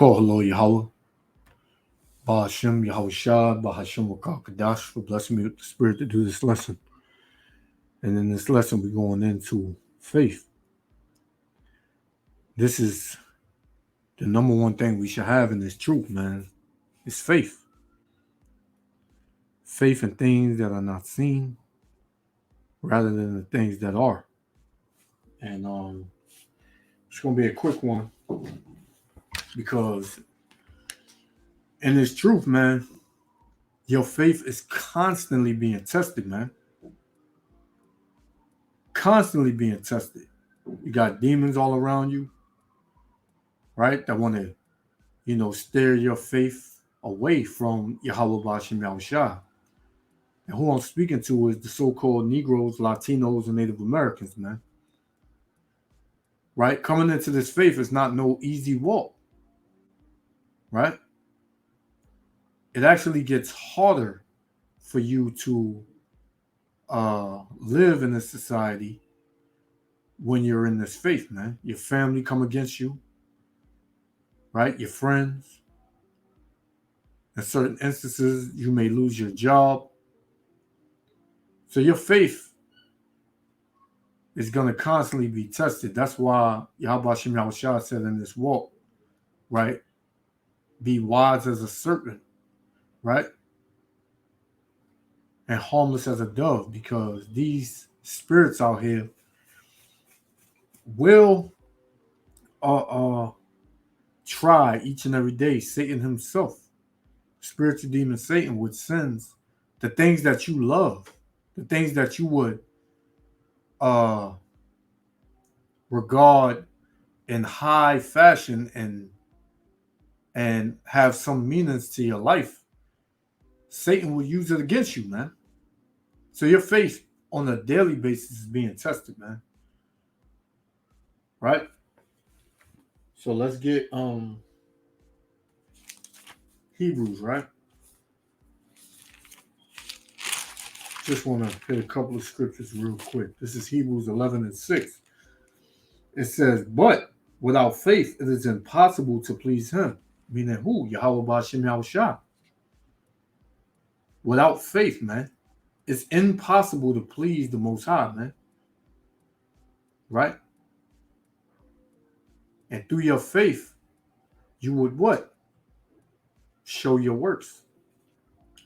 Call hello Yahweh, Bahashem Yahushua, Bahashem Wakakadash for blessing me with the spirit to do this lesson. And in this lesson, we're going into faith. This is the number one thing we should have in this truth, man. It's faith. Faith in things that are not seen rather than the things that are. And it's going to be a quick one because in this truth, man, your faith is constantly being tested, man. Constantly being tested. You got demons all around you, right? That want to, steer your faith away from Yahweh Bashim Yahushua. And who I'm speaking to is the so-called Negroes, Latinos, and Native Americans, man. Right? Coming into this faith is not no easy walk. Right? It actually gets harder for you to live in this society when you're in this faith, man. Your family come against you, right? Your friends. In certain instances, you may lose your job. So your faith is going to constantly be tested. That's why Yahweh Shem Yahushua said in this walk, right? Be wise as a serpent, right? And harmless as a dove, because these spirits out here will try each and every day. Satan himself, spiritual demon Satan, which sends the things that you love, the things that you would regard in high fashion and have some meanings to your life. Satan will use it against you, man. So your faith on a daily basis is being tested, man. Right? So let's get Hebrews, right? Just want to hit a couple of scriptures real quick. This is Hebrews 11:6. It says, but without faith, it is impossible to please him. Meaning who? Yahweh Bashim Yahushua. Without faith, man, it's impossible to please the Most High, man. Right? And through your faith, you would what? Show your works.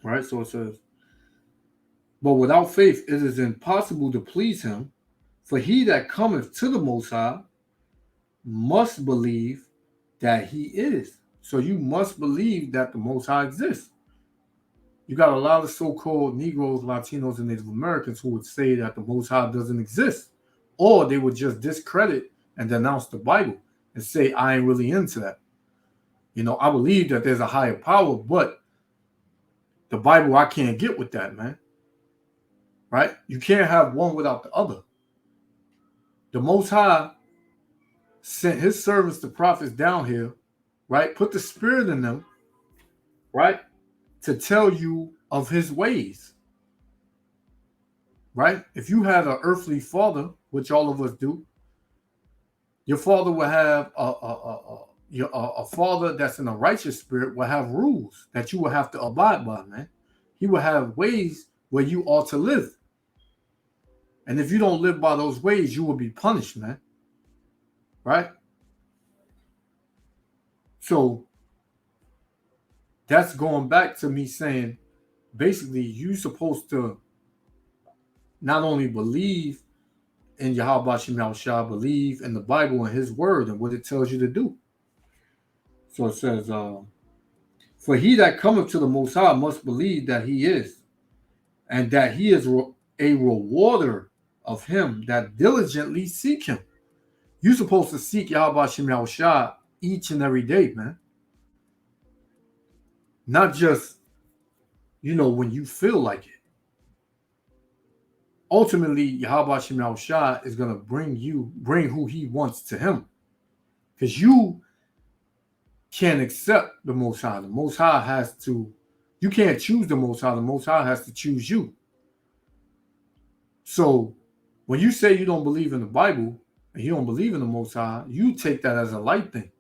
Right? So it says, but without faith, it is impossible to please him. For he that cometh to the Most High must believe that he is. So you must believe that the Most High exists. You got a lot of so-called Negroes, Latinos, and Native Americans who would say that the Most High doesn't exist. Or they would just discredit and denounce the Bible and say, I ain't really into that. I believe that there's a higher power, but the Bible, I can't get with that, man. Right? You can't have one without the other. The Most High sent his servants, the prophets, down here, right? Put the spirit in them, right? To tell you of his ways, right? If you had an earthly father, which all of us do, your father will have a father that's in a righteous spirit will have rules that you will have to abide by, man. He will have ways where you ought to live. And if you don't live by those ways, you will be punished, man. Right? So that's going back to me saying, basically, you're supposed to not only believe in Yahweh Shem Yahushua, believe in the Bible and his word and what it tells you to do. So it says, for he that cometh to the Most High must believe that he is, and that he is a rewarder of him that diligently seek him. You're supposed to seek Yahweh Shem Yahushua each and every day, man. Not just, when you feel like it. Ultimately, Yahweh Shem Yahushua is going to bring who he wants to him. Because you can't accept the Most High. The Most High you can't choose the Most High. The Most High has to choose you. So when you say you don't believe in the Bible and you don't believe in the Most High, you take that as a light thing.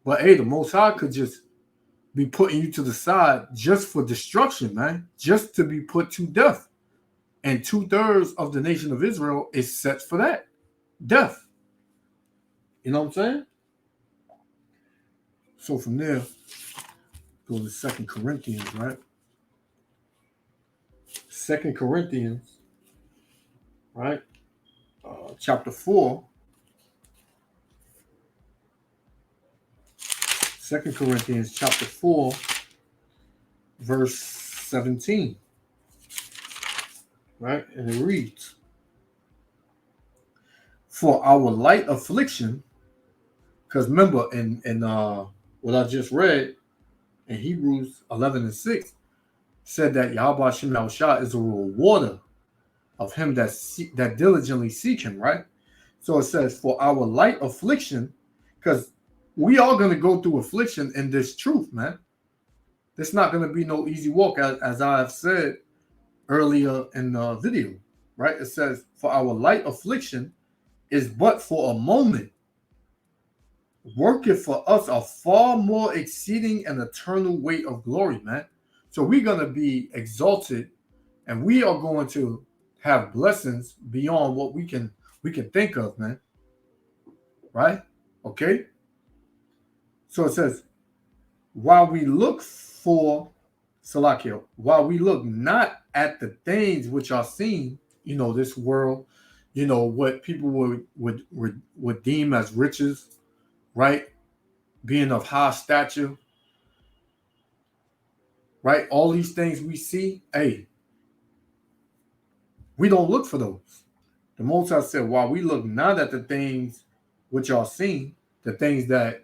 But hey, the Most High could just be putting you to the side just for destruction, man, just to be put to death. And 2/3 of the nation of Israel is set for that death. You know what I'm saying? So from there, go to 2 Corinthians, right? 2 Corinthians, right? Chapter 4. 2 Corinthians chapter 4, verse 17. Right? And it reads, for our light affliction, because remember in what I just read in Hebrews 11:6, said that Yahweh Shem Yahushua is a rewarder of him that diligently seek him, right? So it says, for our light affliction, because we are going to go through affliction in this truth, man. It's not going to be no easy walk, as I have said earlier in the video, right? It says, for our light affliction is but for a moment, worketh for us a far more exceeding and eternal weight of glory, man. So we're going to be exalted, and we are going to have blessings beyond what we can think of, man. Right? Okay? So it says, while we look for Salakio, while we look not at the things which are seen, this world, what people would deem as riches, right? Being of high stature, right? All these things we see, hey, we don't look for those. The Most High said, while we look not at the things which are seen, the things that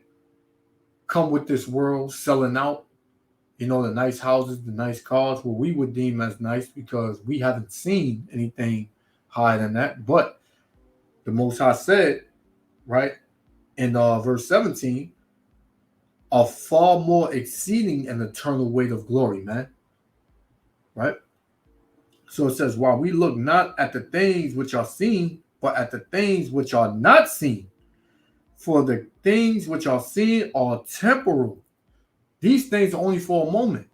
come with this world, selling out, the nice houses, the nice cars, what we would deem as nice because we haven't seen anything higher than that. But the Most High said, right, in verse 17, a far more exceeding and eternal weight of glory, man. Right? So it says, while we look not at the things which are seen, but at the things which are not seen. For the things which are seen are temporal. These things are only for a moment.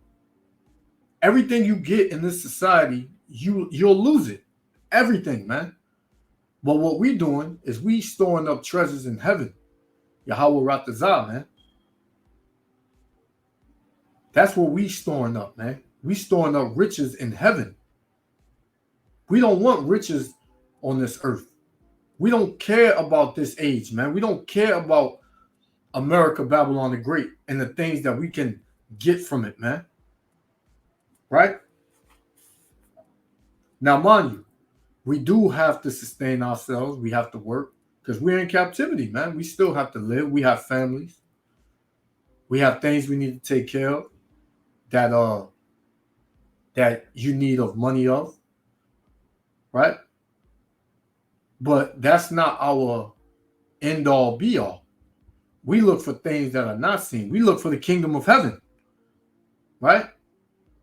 Everything you get in this society, you'll lose it. Everything, man. But what we're doing is we storing up treasures in heaven. Yahweh Ratazah, man. That's what we storing up, man. We storing up riches in heaven. We don't want riches on this earth. We don't care about this age, man. We don't care about America, Babylon the Great, and the things that we can get from it, man. Right? Now, mind you, we do have to sustain ourselves. We have to work because we're in captivity, man. We still have to live. We have families. We have things we need to take care of that you need of money of, right? But that's not our end all be all. We look for things that are not seen. We look for the kingdom of heaven, right?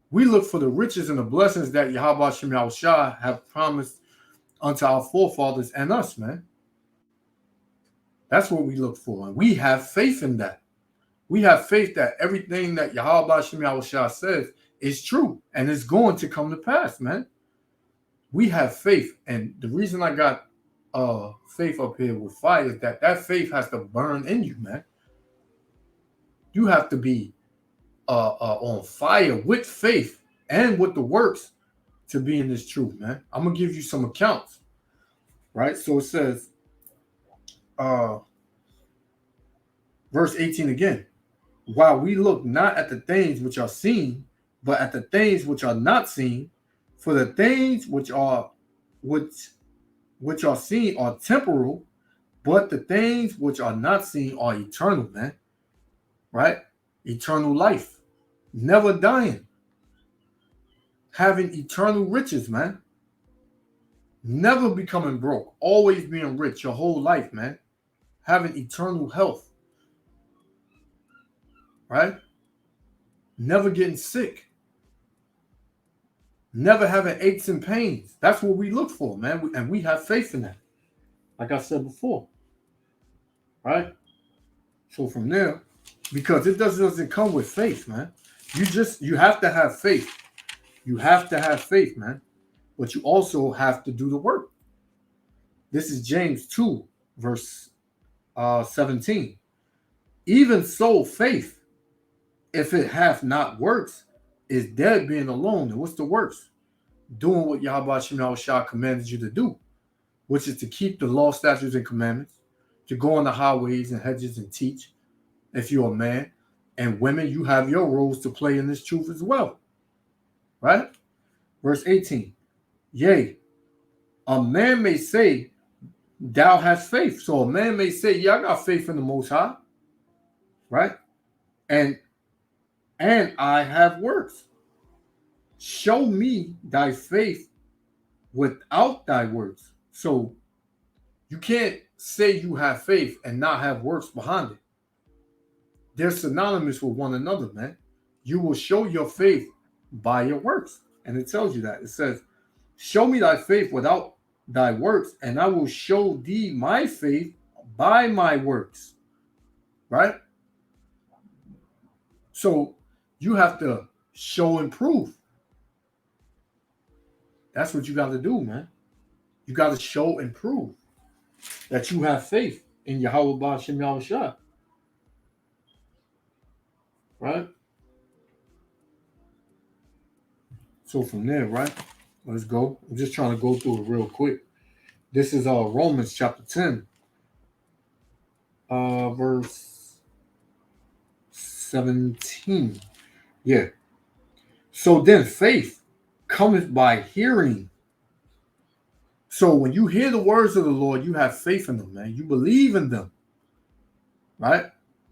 We look for the riches and the blessings that Yahweh Shem Yahushua have promised unto our forefathers and us, man. That's what we look for. And we have faith in that. We have faith that everything that Yahweh Shem Yahushua says is true and is going to come to pass, man. We have faith. And the reason I got faith up here with fire is that faith has to burn in you, man. You have to be on fire with faith and with the works to be in this truth, man. I'm gonna give you some accounts, right? So it says, verse 18 again. While we look not at the things which are seen, but at the things which are not seen, for the things which are seen are temporal, but the things which are not seen are eternal, man. Right? Eternal life. Never dying. Having eternal riches, man. Never becoming broke. Always being rich your whole life, man. Having eternal health. Right? Never getting sick. Never having aches and pains. That's what we look for, man. And we have faith in that. Like I said before. Right? So from there, because it doesn't come with faith, man. You have to have faith. You have to have faith, man. But you also have to do the work. This is James 2, verse 17. Even so, faith, if it hath not works, is dead being alone. And what's the works? Doing what Yahweh Shem Shah commanded you to do, which is to keep the law, statutes, and commandments, to go on the highways and hedges and teach. If you're a man and women, you have your roles to play in this truth as well. Right? Verse 18. Yea, a man may say, thou hast faith. So a man may say, yeah, I got faith in the Most High. Right? And I have works. Show me thy faith without thy works. So you can't say you have faith and not have works behind it. They're synonymous with one another, man. You will show your faith by your works. And it tells you that. It says, show me thy faith without thy works, and I will show thee my faith by my works. Right? So you have to show and prove. That's what you got to do, man. You got to show and prove that you have faith in Yahweh Ba'ashem Yahushua. Right? So from there, right? Let's go. I'm just trying to go through it real quick. This is Romans chapter 10, verse 17. Yeah. So then faith cometh by hearing. So when you hear the words of the Lord, you have faith in them, man. You believe in them. Right?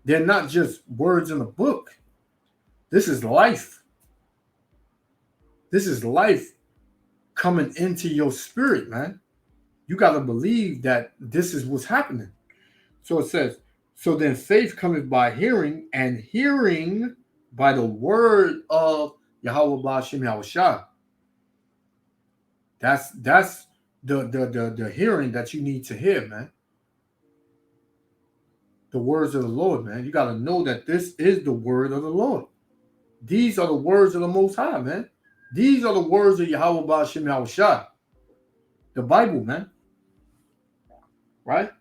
They're not just words in a book. This is life. This is life coming into your spirit, man. You got to believe that this is what's happening. So it says, so then faith cometh by hearing, and hearing by the word of Yahweh Ba'ashem Yahushua. That's the hearing that you need to hear, man. The words of the Lord, man. You got to know that this is the word of the Lord. These are the words of the Most High, man. These are the words of Yahweh Ba'ashem Yahushua. The Bible, man. Right?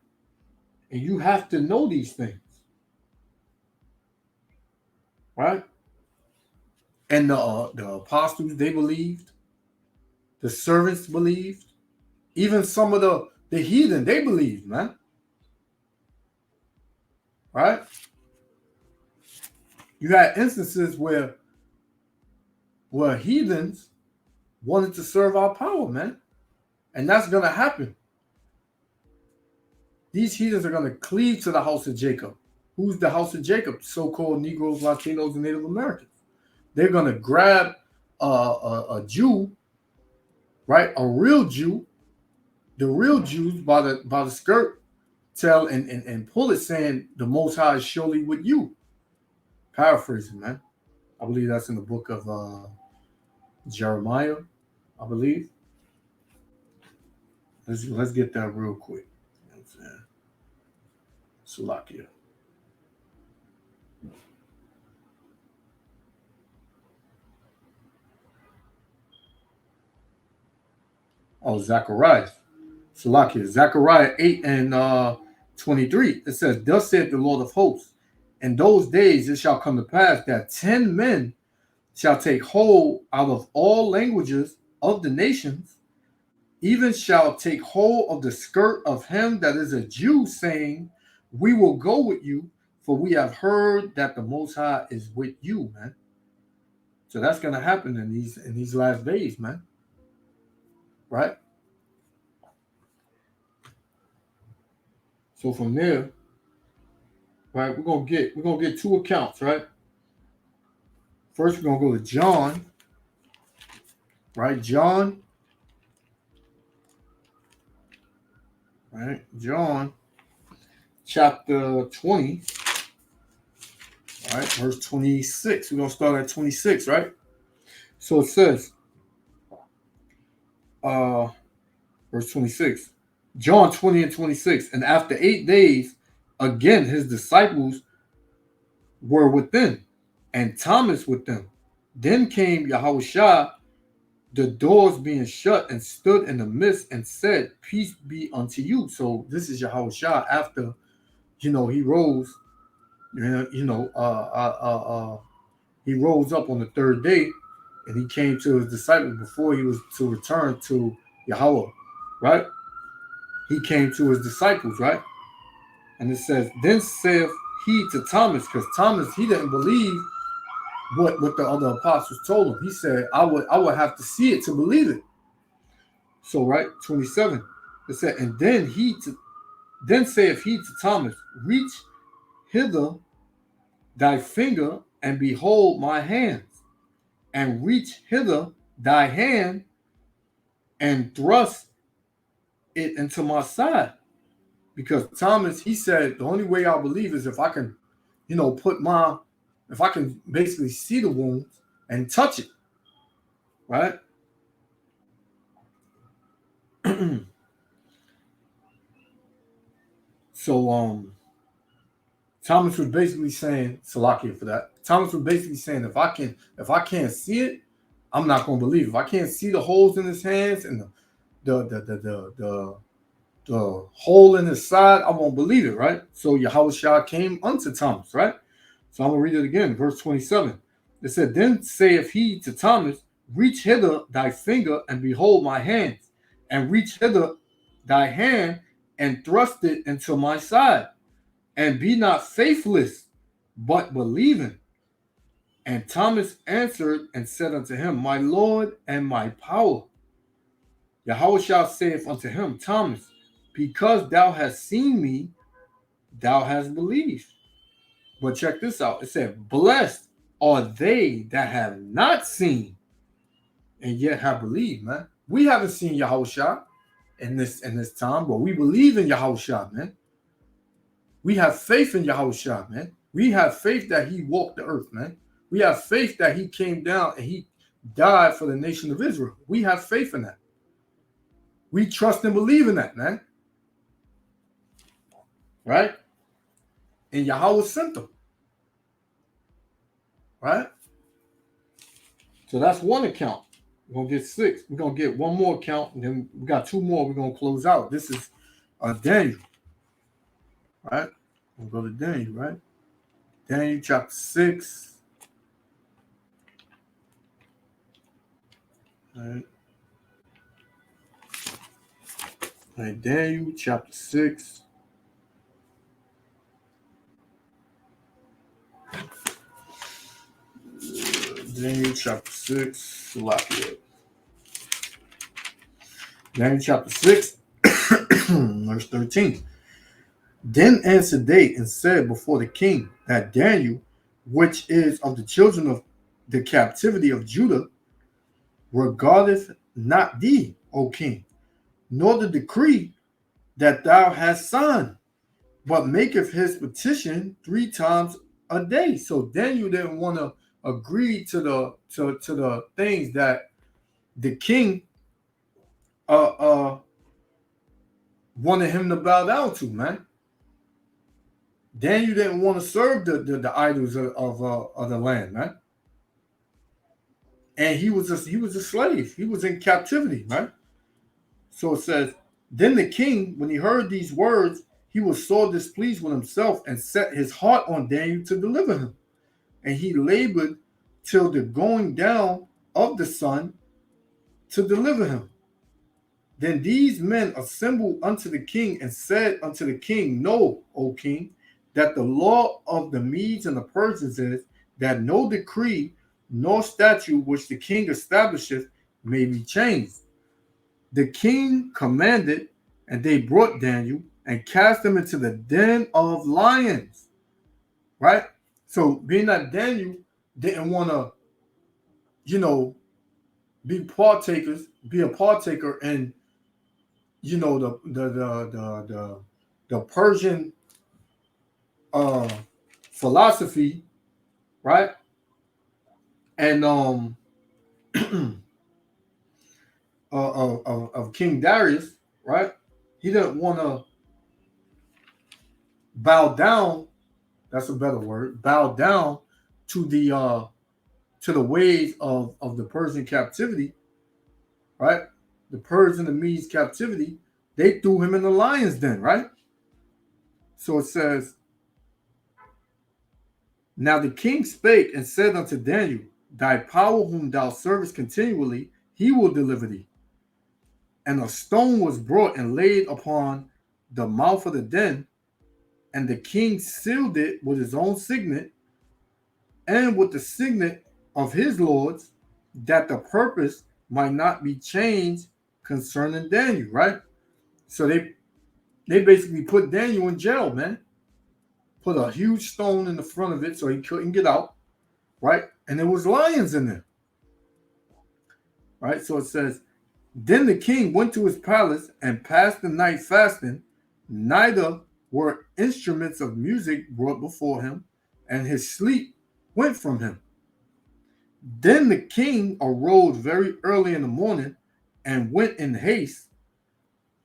And you have to know these things. Right? And the apostles, they believed. The servants believed. Even some of the heathen, they believed, man. Right? You had instances where heathens wanted to serve our power, man. And that's going to happen. These heathens are going to cleave to the house of Jacob. Who's the house of Jacob? So-called Negroes, Latinos, and Native Americans. They're going to grab a Jew, right? A real Jew, the real Jews by the skirt, tell and pull it, saying the Most High is surely with you. Paraphrasing, man. I believe that's in the book of Jeremiah, I believe. Let's get that real quick. You know what I'm saying? Salakia. Oh, Zechariah. Salakia. Zechariah 8 and 23. It says, thus saith the Lord of hosts, in those days it shall come to pass that 10 men shall take hold out of all languages of the nations, even shall take hold of the skirt of him that is a Jew, saying, we will go with you, for we have heard that the Most High is with you, man. So that's going to happen in these last days, man. Right? So from there, right, we're gonna get two accounts, right? First, we're gonna go to John, right? John, right? John, chapter 20, right? Verse 26. We're gonna start at 26, right? So it says, verse 26. John 20 and 26. And after 8 days, again his disciples were within, and Thomas with them. Then came Yahushua, the doors being shut, and stood in the midst and said, "Peace be unto you." So this is Yahushua after he rose. You know, he rose up on the third day, and he came to his disciples before he was to return to Yahweh, right? He came to his disciples, right? And it says, "Then saith he to Thomas," because Thomas, he didn't believe what the other apostles told him. He said, I would have to see it to believe it. So right, 27. It said, "And then saith he to Thomas, Reach hither thy finger, and behold my hands, and reach hither thy hand, and thrust it into my side." Because Thomas, he said, the only way I'll believe is if I can, if I can basically see the wounds and touch it, right? So Thomas was basically saying, Salakia for that. Thomas was basically saying, if I can't see it, I'm not gonna believe. If I can't see the holes in his hands and the hole in his side, I won't believe it, right? So Yahushua came unto Thomas, right? So I'm gonna read it again, verse 27. It said, "Then saith he to Thomas, Reach hither thy finger, and behold my hands, and reach hither thy hand, and thrust it into my side, and be not faithless, but believing." And Thomas answered and said unto him, "My Lord and my power." Yahushua saith unto him, "Thomas, because thou hast seen me, thou hast believed." But check this out. It said, "Blessed are they that have not seen and yet have believed," man. We haven't seen Yahushua in this time, but we believe in Yahushua, man. We have faith in Yahushua, man. We have faith that he walked the earth, man. We have faith that he came down and he died for the nation of Israel. We have faith in that. We trust and believe in that, man. Right? And Yahweh sent them. Right? So that's one account. We're going to get 6. We're going to get one more account, and then we got 2 more we're going to close out. This is Daniel. Right? We'll go to Daniel, right? Daniel chapter 6. All right, Daniel chapter 6. Daniel chapter 6. Daniel chapter 6, verse 13. "Then answered they and said before the king that Daniel, which is of the children of the captivity of Judah, regardeth not thee, O king, nor the decree that thou hast signed, but maketh his petition 3 times a day." So Daniel didn't want to agree to the things that the king wanted him to bow down to, man. Daniel didn't want to serve the idols of the land, man. And he was a slave. He was in captivity, right? So it says, "Then the king, when he heard these words, he was sore displeased with himself, and set his heart on Daniel to deliver him. And he labored till the going down of the sun to deliver him. Then these men assembled unto the king and said unto the king, Know, O king, that the law of the Medes and the Persians is that no decree nor statute which the king establisheth may be changed. The king commanded, and they brought Daniel and cast him into the den of lions." Right? So being that Daniel didn't want to, be a partaker in, the Persian philosophy, right? And of King Darius, right? He didn't want to bow down That's a better word. Bowed down to the ways of the Persian captivity, right? The Persian and the Medes captivity, they threw him in the lion's den, right? So it says, now the king spake and said unto Daniel, thy power whom thou servest continually, he will deliver thee. And a stone was brought and laid upon the mouth of the den, and the king sealed it with his own signet and with the signet of his lords, that the purpose might not be changed concerning Daniel, right? So they basically put Daniel in jail, man. Put a huge stone in the front of it so he couldn't get out, right? And there was lions in there, right? So it says, then the king went to his palace and passed the night fasting, neither were instruments of music brought before him, and his sleep went from him. Then the king arose very early in the morning and went in haste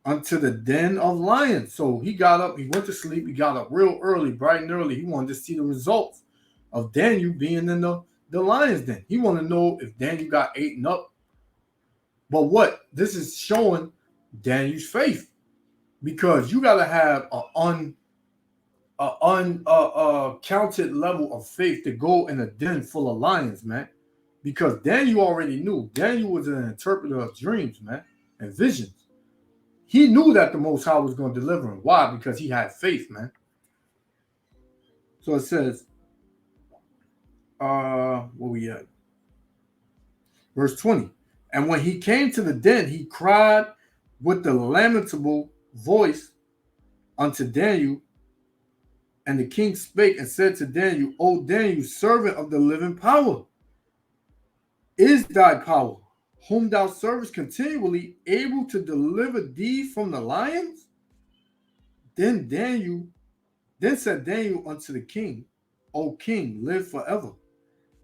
unto the den of lions. So he got up, he went to sleep, he got up real early, bright and early. He wanted to see the results of Daniel being in the lion's den. He wanted to know if Daniel got eaten up. But what? This is showing Daniel's faith, because you got to have an uncounted level of faith to go in a den full of lions, man. Because Daniel already knew. Daniel was an interpreter of dreams, man, and visions. He knew that the Most High was going to deliver him. Why? Because he had faith, man. So it says, where we at? Verse 20. And when he came to the den, he cried with the lamentable voice unto Daniel. And the king spake and said to Daniel, O Daniel, servant of the living power, is thy power, whom thou servest continually, able to deliver thee from the lions? Then said Daniel unto the king, O king, live forever.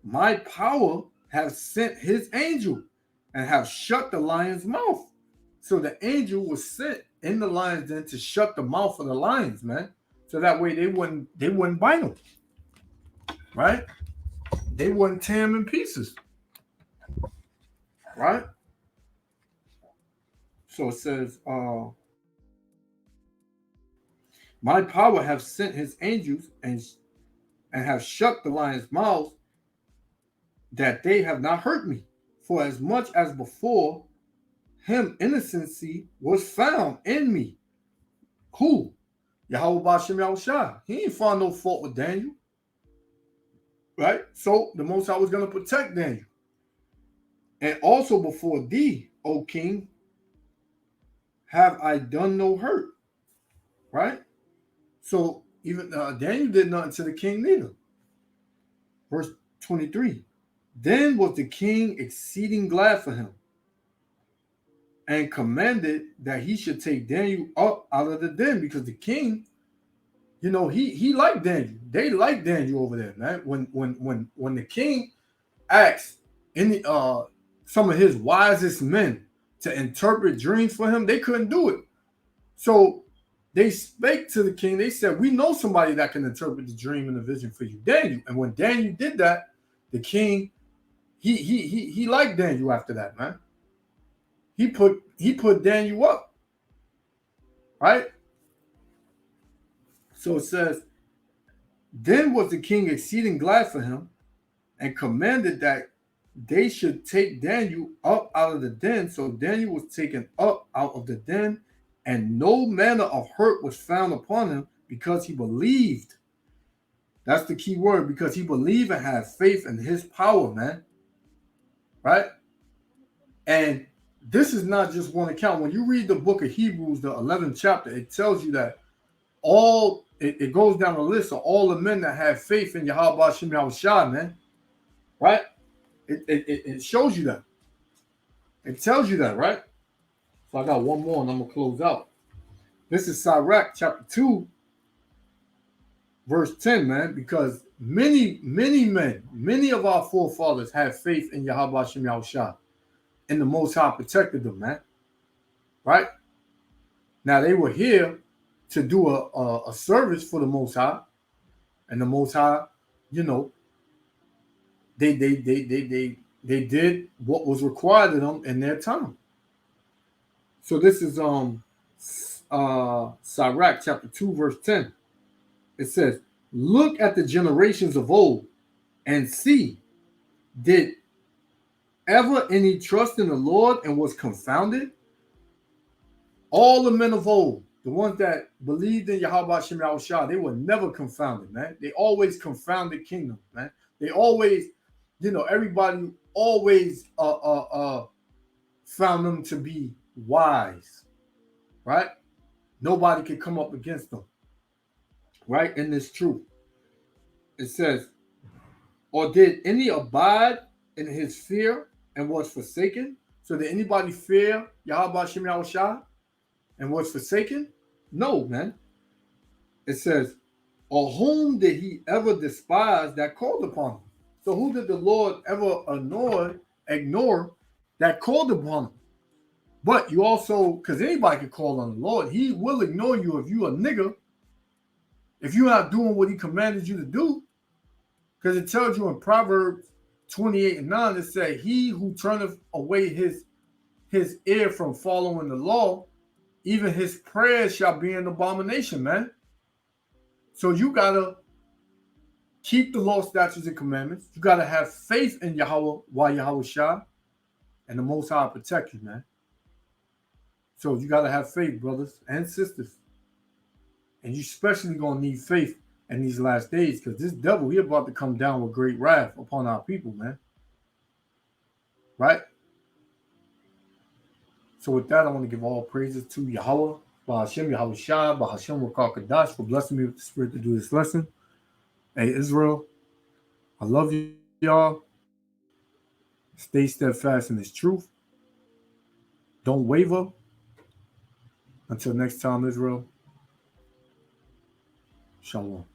My power hath sent his angel and have shut the lion's mouth. So the angel was sent in the lion's den to shut the mouth of the lions, man. So that way they wouldn't bite him. Right? They wouldn't tear him in pieces. Right? So it says, my power have sent his angels and have shut the lion's mouths, that they have not hurt me. For as much as before him innocency was found in me. Who? Yahweh Bashem Yahushua. He ain't found no fault with Daniel. Right? So the Most High was going to protect Daniel. And also before thee, O king, have I done no hurt. Right? So even Daniel did nothing to the king neither. Verse 23. Then was the king exceeding glad for him, and commanded that he should take Daniel up out of the den, because the king, you know, he liked Daniel. They liked Daniel over there, man. When the king asked any some of his wisest men to interpret dreams for him, they couldn't do it. So they spake to the king. They said, we know somebody that can interpret the dream and the vision for you, Daniel. And when Daniel did that, the king, he liked Daniel after that, man. He put Daniel up. Right? So it says, then was the king exceeding glad for him, and commanded that they should take Daniel up out of the den. So Daniel was taken up out of the den, and no manner of hurt was found upon him, because he believed. That's the key word, because he believed and had faith in his power, man. Right? And this is not just one account. When you read the book of Hebrews, the 11th chapter, it tells you that it goes down the list of all the men that have faith in Yahweh Hashem Yahushua, man. Right? It shows you that. It tells you that, right? So I got one more and I'm going to close out. This is Sirach chapter 2, verse 10, man, because many men, many of our forefathers had faith in Yahweh Hashem Yahushua, and the Most High protected them, man. Right? Now, they were here to do a service for the Most High, And the Most High, you know, they did what was required of them in their time. So this is Sirach chapter 2, verse 10. It says, look at the generations of old and see, did ever any trust in the Lord and was confounded? All the men of old, the ones that believed in Yahweh Shem Yahushua, they were never confounded, man. They always confounded kingdom, man. They always, everybody always found them to be wise, right? Nobody could come up against them, right? In this truth. It says, or did any abide in his fear and was forsaken? So did anybody fear Yahweh Shem Yahushua and was forsaken? No, man. It says, or whom did he ever despise that called upon him? So who did the Lord ever ignore that called upon him? But you also, because anybody can call on the Lord, he will ignore you if you a nigga, if you're not doing what he commanded you to do. Because it tells you in Proverbs 28:9, it says, he who turneth away his ear from following the law, even his prayers shall be an abomination, man. So you got to keep the law, statutes, and commandments. You got to have faith in Yahweh, Yahushua, and the Most High protect you, man. So you got to have faith, brothers and sisters. And you especially going to need faith in these last days, because this devil, he about to come down with great wrath upon our people, man. Right? So with that, I want to give all praises to Yahweh, Ba'ashem Yahushua, Ba'ashem Rakakadash, for blessing me with the spirit to do this lesson. Hey, Israel, I love you, y'all. Stay steadfast in this truth. Don't waver. Until next time, Israel. Shalom.